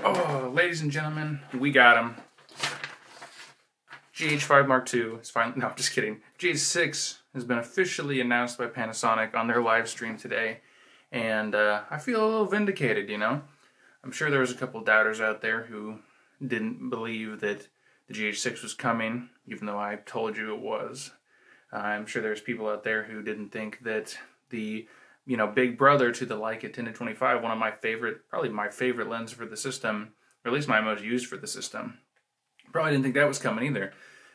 Oh, ladies and gentlemen, we got him. GH5 Mark II is finally, no, just kidding. GH6 has been officially announced by Panasonic on their live stream today. And I feel a little vindicated, you know? I'm sure there was a couple doubters out there who didn't believe that the GH6 was coming, even though I told you it was. I'm sure there's people out there who didn't think that the, big brother to the Leica 10-25, one of my favorite, probably my favorite lens for the system, or at least my most used for the system. Probably didn't think that was coming either.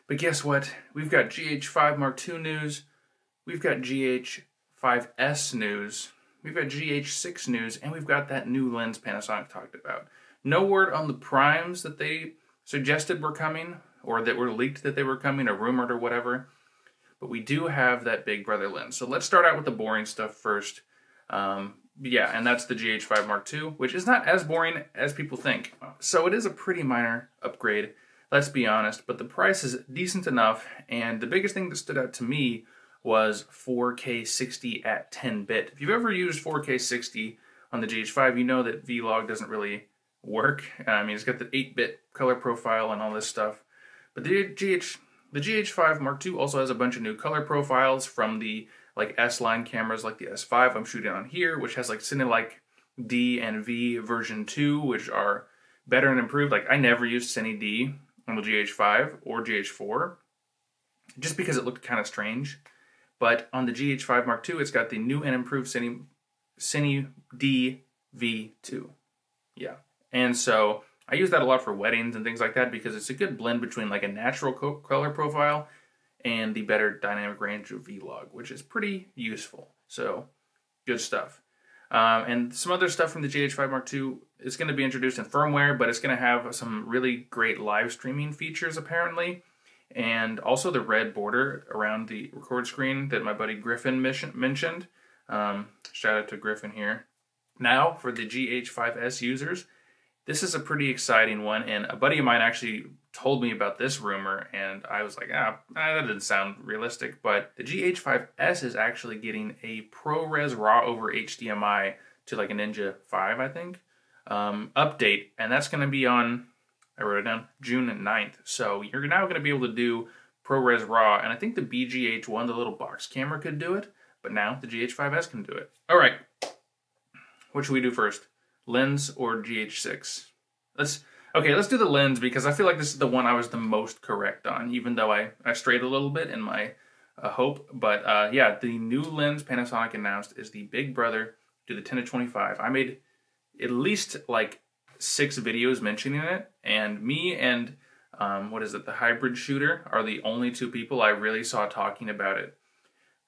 But guess what? We've got GH5 Mark II news, we've got GH5S news, we've got GH6 news, and we've got that new lens Panasonic talked about. No word on the primes that they suggested were coming, or that were leaked that they were coming, or rumored, or whatever. But we do have that big brother lens. So let's start out with the boring stuff first. Yeah, and that's the GH5 Mark II, which is not as boring as people think. So it is a pretty minor upgrade, let's be honest, but the price is decent enough, and the biggest thing that stood out to me was 4K 60 at 10-bit. If you've ever used 4K 60 on the GH5, you know that Vlog doesn't really work. I mean, it's got the 8-bit color profile and all this stuff. But the GH5 Mark II also has a bunch of new color profiles from the S-line cameras like the S5 I'm shooting on here, which has Cine D and V version 2, which are better and improved. I never used Cine D on the GH5 or GH4, just because it looked kind of strange. But on the GH5 Mark II, it's got the new and improved Cine D V2. Yeah. And so I use that a lot for weddings and things like that because it's a good blend between a natural color profile and the better dynamic range of Vlog, which is pretty useful. So, good stuff. And some other stuff from the GH5 Mark II is going to be introduced in firmware, but it's going to have some really great live streaming features apparently. And also the red border around the record screen that my buddy Griffin mentioned. Shout out to Griffin here. Now, for the GH5S users, this is a pretty exciting one, and a buddy of mine actually told me about this rumor, and I was like, that doesn't sound realistic, but the GH5S is actually getting a ProRes RAW over HDMI to a Ninja 5, I think, update, and that's going to be on, I wrote it down, June 9th, so you're now going to be able to do ProRes RAW, and I think the BGH1, the little box camera, could do it, but now the GH5S can do it. Alright, what should we do first? Lens or GH6? Let's do the lens because I feel like this is the one I was the most correct on, even though I strayed a little bit in my hope. But yeah, the new lens Panasonic announced is the big brother to the 10-25. I made at least 6 videos mentioning it, and me and the hybrid shooter are the only 2 people I really saw talking about it.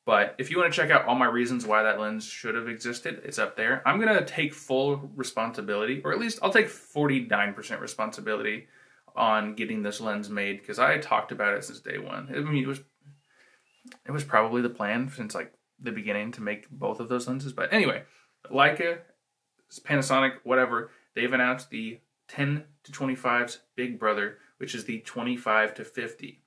But if you want to check out all my reasons why that lens should have existed, it's up there. I'm going to take full responsibility, or at least I'll take 49% responsibility on getting this lens made, because I talked about it since day one. I mean, it was probably the plan since the beginning to make both of those lenses. But anyway, Leica, Panasonic, whatever, they've announced the 10-25's big brother, which is the 25-50.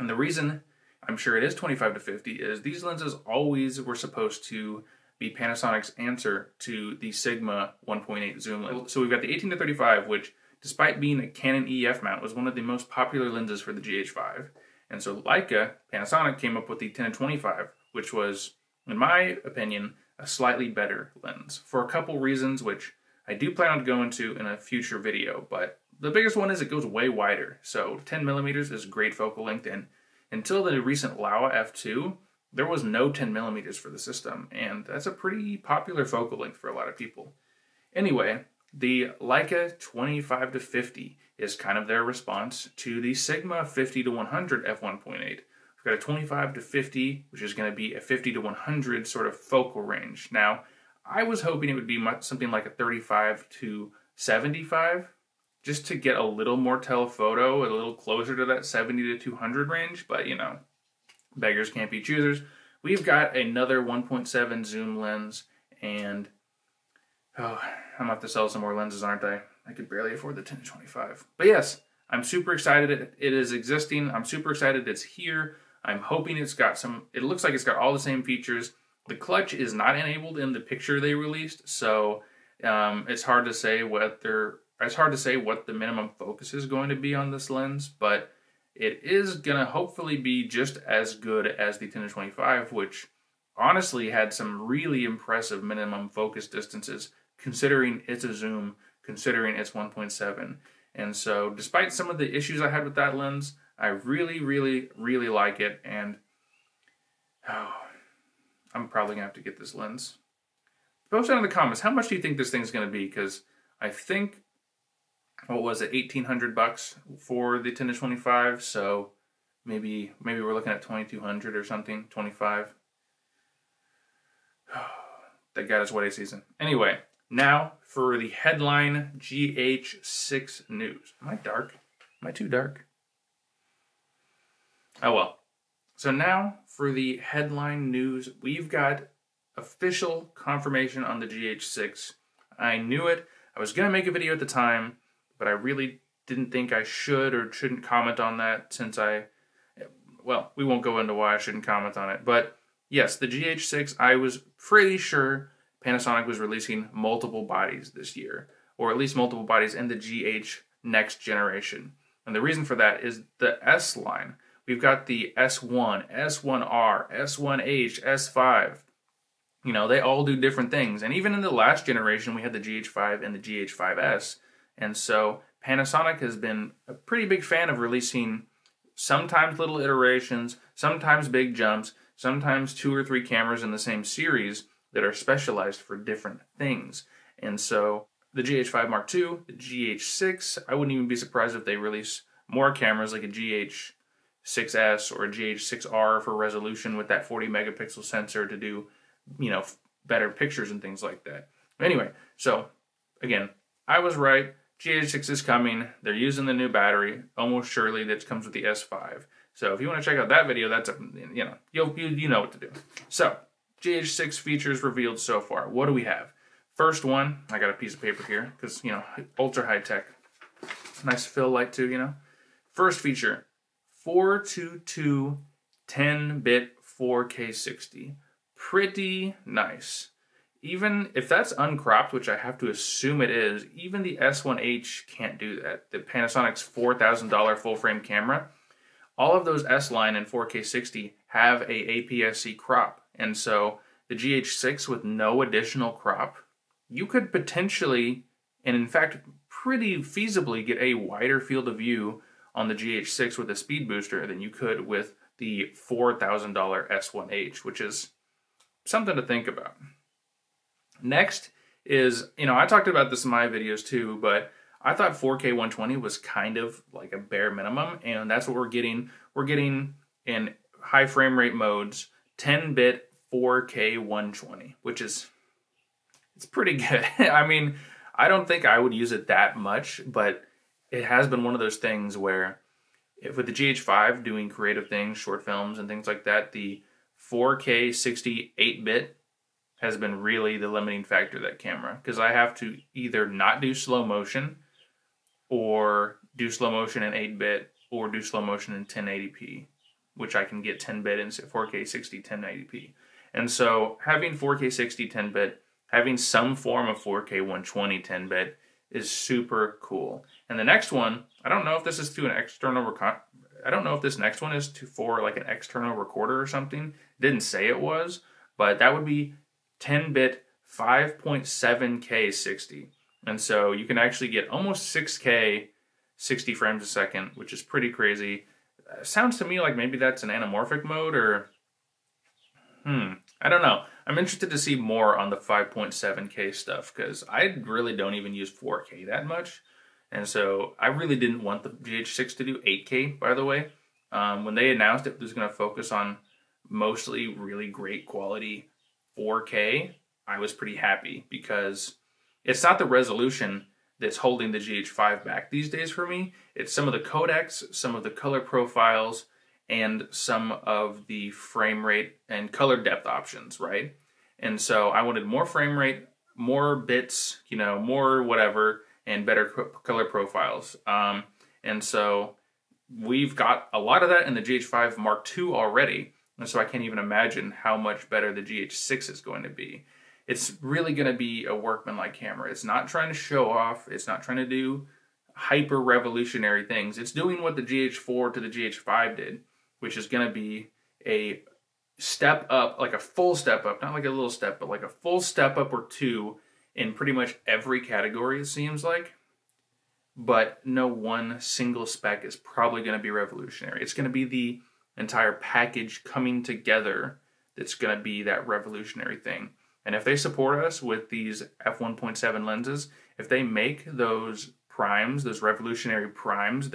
And the reason I'm sure it is 25-50, is these lenses always were supposed to be Panasonic's answer to the Sigma 1.8 zoom lens. So we've got the 18-35, which, despite being a Canon EF mount, was one of the most popular lenses for the GH5. And so Leica, Panasonic, came up with the 10-25, which was, in my opinion, a slightly better lens, for a couple reasons, which I do plan on going into in a future video. But the biggest one is it goes way wider. So 10mm is great focal length, and until the recent Laowa f2, there was no 10mm for the system, and that's a pretty popular focal length for a lot of people. Anyway, the Leica 25-50 is kind of their response to the Sigma 50-100 f1.8. We've got a 25-50, which is going to be a 50-100 sort of focal range. Now, I was hoping it would be something like a 35-75, just to get a little more telephoto, a little closer to that 70-200 range, but beggars can't be choosers. We've got another 1.7 zoom lens, and I'm gonna have to sell some more lenses, aren't I? I could barely afford the 10-25. But yes, I'm super excited it is existing. I'm super excited it's here. I'm hoping it looks like it's got all the same features. The clutch is not enabled in the picture they released, so it's hard to say whether it's hard to say what the minimum focus is going to be on this lens, but it is going to hopefully be just as good as the 10-25, which honestly had some really impressive minimum focus distances, considering it's a zoom, considering it's 1.7. And so despite some of the issues I had with that lens, I really, really, really like it, and I'm probably going to have to get this lens. Post down in the comments, how much do you think this thing's going to be? Because I think, what was it, $1,800 for the 10-25, so maybe we're looking at $2,200 or something, 25. That got us wedding season. Anyway, now for the headline GH6 news. Am I dark? Am I too dark? Oh well. So now for the headline news, we've got official confirmation on the GH6. I knew it. I was going to make a video at the time, but I really didn't think I should or shouldn't comment on that since well, we won't go into why I shouldn't comment on it. But yes, the GH6, I was pretty sure Panasonic was releasing multiple bodies this year, or at least multiple bodies in the GH next generation. And the reason for that is the S line. We've got the S1, S1R, S1H, S5. You know, they all do different things. And even in the last generation, we had the GH5 and the GH5S. And so Panasonic has been a pretty big fan of releasing sometimes little iterations, sometimes big jumps, sometimes 2 or 3 cameras in the same series that are specialized for different things. And so the GH5 Mark II, the GH6, I wouldn't even be surprised if they release more cameras like a GH6S or a GH6R for resolution with that 40 megapixel sensor to do, you know, better pictures and things like that. Anyway, so again, I was right. GH6 is coming. They're using the new battery. Almost surely that comes with the S5. So if you want to check out that video, that's you know what to do. So GH6 features revealed so far. What do we have? First one, I got a piece of paper here because, you know, ultra high tech. Nice fill light too, you know. First feature, 422 10-bit 4K 60. Pretty nice. Even if that's uncropped, which I have to assume it is, even the S1H can't do that. The Panasonic's $4,000 full-frame camera, all of those S-line and 4K 60 have a APS-C crop. And so the GH6 with no additional crop, you could potentially, and in fact pretty feasibly, get a wider field of view on the GH6 with a speed booster than you could with the $4,000 S1H, which is something to think about. Next is, you know, I talked about this in my videos too, but I thought 4K 120 was kind of like a bare minimum, and that's what we're getting. We're getting in high frame rate modes, 10-bit 4K 120, which is, it's pretty good. I mean, I don't think I would use it that much, but it has been one of those things where if with the GH5 doing creative things, short films and things like that, the 4K 60 8-bit has been really the limiting factor of that camera, because I have to either not do slow motion or do slow motion in 8-bit or do slow motion in 1080p, which I can get 10-bit in 4K 60 1080p. And so having 4K 60 10-bit, having some form of 4K 120 10-bit is super cool. And the next one, I don't know if this is to an external I don't know if this next one is for like an external recorder or something. Didn't say it was, but that would be 10-bit 5.7K 60. And so you can actually get almost 6K 60 frames a second, which is pretty crazy. Sounds to me like maybe that's an anamorphic mode, or I don't know. I'm interested to see more on the 5.7K stuff, because I really don't even use 4K that much. And so I really didn't want the GH6 to do 8K, by the way. When they announced it was going to focus on mostly really great quality 4K, I was pretty happy, because it's not the resolution that's holding the GH5 back these days for me. It's some of the codecs, some of the color profiles, and some of the frame rate and color depth options, right? And so I wanted more frame rate, more bits, you know, more whatever, and better color profiles. And so we've got a lot of that in the GH5 Mark II already. And so I can't even imagine how much better the GH6 is going to be. it's really going to be a workmanlike camera. It's not trying to show off. It's not trying to do hyper revolutionary things. It's doing what the GH4 to the GH5 did, which is going to be a step up, like a full step up, not like a little step, but like a full step up or two in pretty much every category, it seems like. But no one single spec is probably going to be revolutionary. It's going to be the entire package coming together that's going to be that revolutionary thing. And if they support us with these f1.7 lenses, if they make those primes, those revolutionary primes,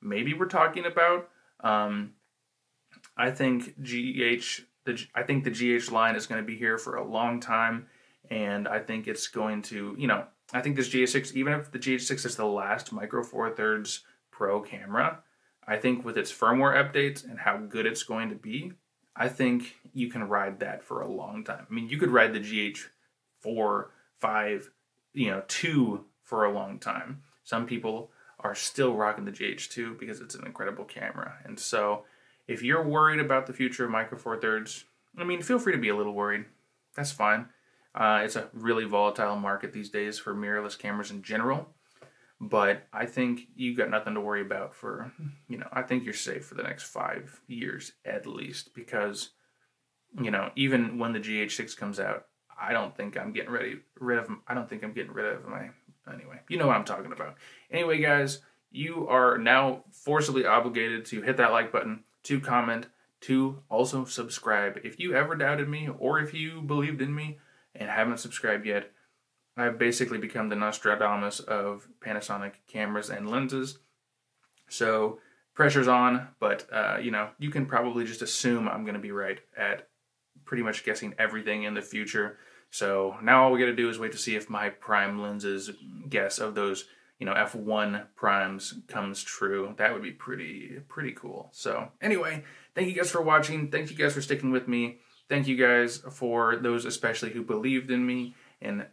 maybe we're talking about, I think the GH line is going to be here for a long time, and I think it's going to, I think this GH6, even if the GH6 is the last Micro Four Thirds Pro camera, I think with its firmware updates and how good it's going to be, I think you can ride that for a long time. I mean, you could ride the GH4, 5, 2 for a long time. Some people are still rocking the GH2 because it's an incredible camera. And so if you're worried about the future of Micro Four Thirds, I mean, feel free to be a little worried. That's fine. It's a really volatile market these days for mirrorless cameras in general. But I think you got nothing to worry about for, I think you're safe for the next 5 years at least, because, even when the GH6 comes out, I don't think I'm getting rid of my, anyway, you know what I'm talking about. Anyway, guys, you are now forcibly obligated to hit that like button, to comment, to also subscribe. If you ever doubted me, or if you believed in me and haven't subscribed yet, I've basically become the Nostradamus of Panasonic cameras and lenses. So pressure's on, but you can probably just assume I'm going to be right at pretty much guessing everything in the future. So now all we got to do is wait to see if my prime lenses guess of those, F1 primes comes true. That would be pretty cool. So anyway, thank you guys for watching. Thank you guys for sticking with me. Thank you guys for those especially who believed in me, and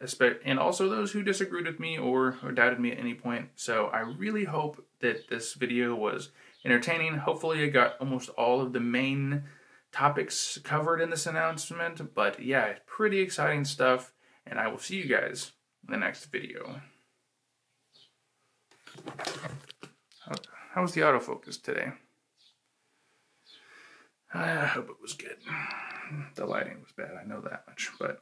also those who disagreed with me or doubted me at any point. So I really hope that this video was entertaining. Hopefully I got almost all of the main topics covered in this announcement. But yeah, pretty exciting stuff, and I will see you guys in the next video. How was the autofocus today? I hope it was good. The lighting was bad, I know that much, but